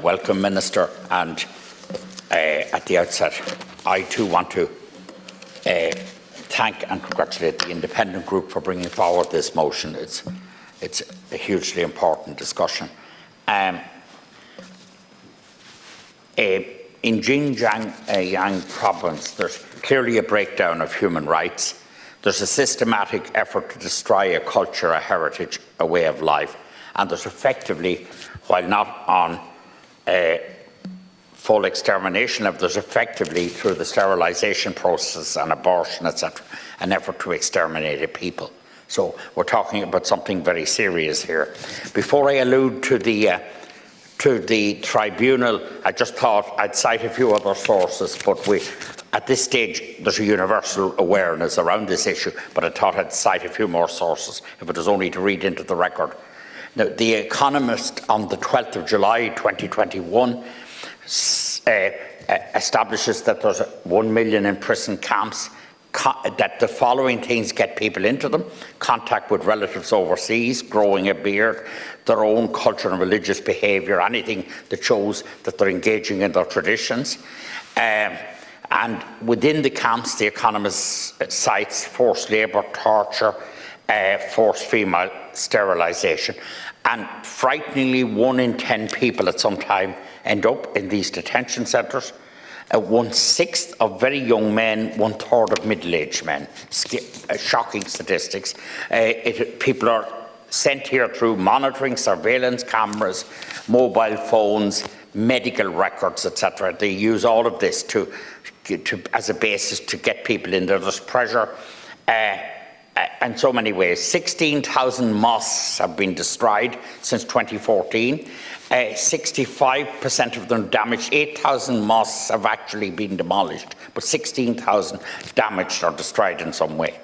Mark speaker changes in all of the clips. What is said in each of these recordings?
Speaker 1: Welcome, Minister, and at the outset, I too want to thank and congratulate the independent group for bringing forward this motion. It's a hugely important discussion. In Xinjiang province, there's clearly a breakdown of human rights. There's a systematic effort to destroy a culture, a heritage, a way of life, and there's effectively, while not on full extermination of, there's effectively, through the sterilisation process and abortion, etc., an effort to exterminate a people. So we're talking about something very serious here. Before I allude to the tribunal, I just thought I'd cite a few other sources, but at this stage there's a universal awareness around this issue, but I thought I'd cite a few more sources, if it was only to read into the record. Now, The Economist on the 12th of July 2021 establishes that there's 1 million in prison camps, that the following things get people into them: contact with relatives overseas, growing a beard, their own cultural and religious behaviour, anything that shows that they're engaging in their traditions. And within the camps, The Economist cites forced labour, torture, forced female sterilisation. And frighteningly, 1 in 10 people at some time end up in these detention centres. 1/6 of very young men, 1/3 of middle-aged men. Shocking statistics. People are sent here through monitoring, surveillance cameras, mobile phones, medical records, etc. They use all of this as a basis to get people in there. There's pressure in so many ways. 16,000 mosques have been destroyed since 2014. 65% of them damaged. 8,000 mosques have actually been demolished, but 16,000 damaged or destroyed in some way.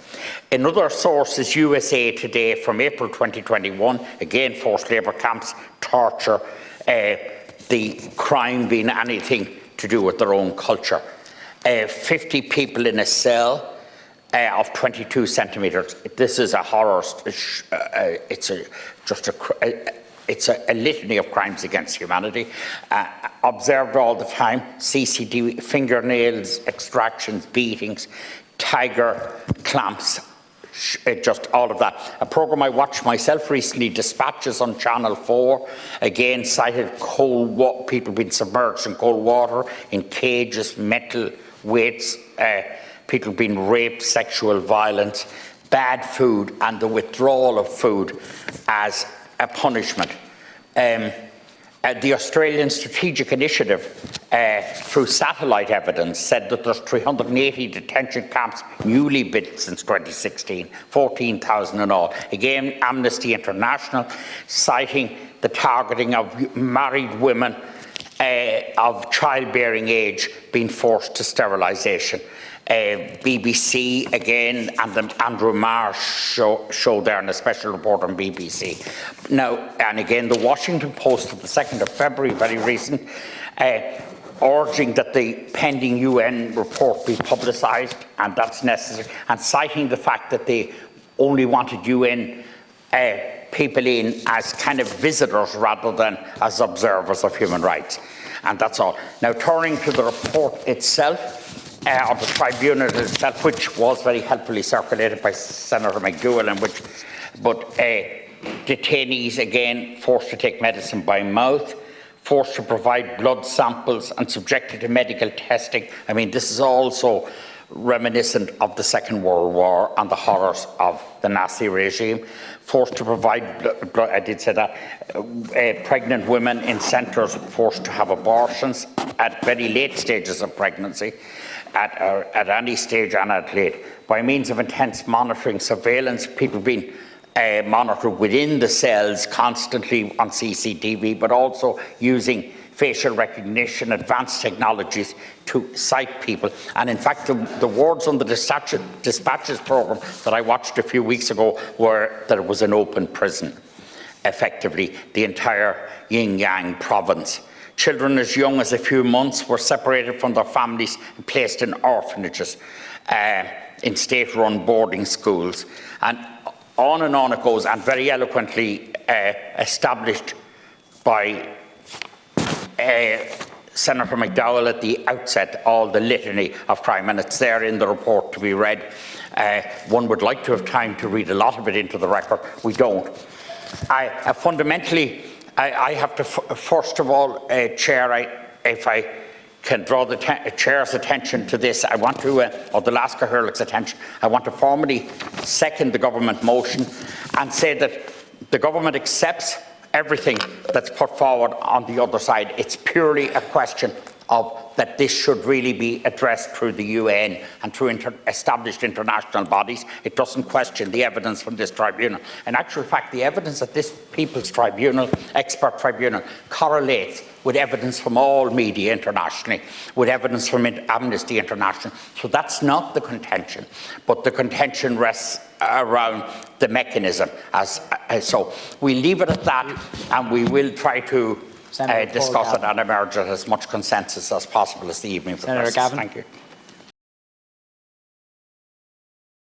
Speaker 1: Another source is USA Today from April 2021. Again, forced labour camps, torture, the crime being anything to do with their own culture. 50 people in a cell of 22 centimetres. This is a horror. It's a litany of crimes against humanity. Observed all the time: CCTV, fingernails, extractions, beatings, tiger clamps, just all of that. A programme I watched myself recently, Dispatches on Channel 4, again cited people being submerged in cold water, in cages, metal weights, people being raped, sexual violence, bad food, and the withdrawal of food as a punishment. The Australian Strategic Initiative, through satellite evidence, said that there's 380 detention camps newly built since 2016, 14,000 in all. Again, Amnesty International citing the targeting of married women of childbearing age being forced to sterilisation. BBC again, and Andrew Marsh showed there in a special report on BBC. Now, and again, the Washington Post of the 2nd of February, very recent, urging that the pending UN report be publicised, and that's necessary, and citing the fact that they only wanted UN people in as kind of visitors rather than as observers of human rights. And that's all. Now, turning to the report itself, of the tribunal itself, which was very helpfully circulated by Senator McDowell, but detainees again forced to take medicine by mouth, forced to provide blood samples and subjected to medical testing. I mean, this is also reminiscent of the Second World War and the horrors of the Nazi regime. Forced to provide blood, I did say that. Pregnant women in centres forced to have abortions at very late stages of pregnancy. At any stage and at late, by means of intense monitoring, surveillance, people being monitored within the cells constantly on CCTV, but also using facial recognition, advanced technologies to cite people. And in fact, the words on the dispatches programme that I watched a few weeks ago were that it was an open prison, effectively, the entire Xinjiang province. Children as young as a few months were separated from their families and placed in orphanages, in state-run boarding schools. And on and on it goes, and very eloquently established by Senator McDowell at the outset, all the litany of crime, and it's there in the report to be read. One would like to have time to read a lot of it into the record. We don't. Fundamentally, I have to, first of all, Chair, if I can draw the Chair's attention to this, I want to, or the Lasker Hurlick's attention, I want to formally second the government motion and say that the government accepts everything that's put forward on the other side. It's purely a question of that this should really be addressed through the UN and through established international bodies. It doesn't question the evidence from this tribunal. In actual fact, the evidence at this People's Tribunal, expert tribunal, correlates with evidence from all media internationally, with evidence from Amnesty International. So that's not the contention, but the contention rests around the mechanism. So we leave it at that, and we will try to discuss it and emerge at as much consensus as possible as the evening progresses.
Speaker 2: Senator Gavin.
Speaker 1: Thank you.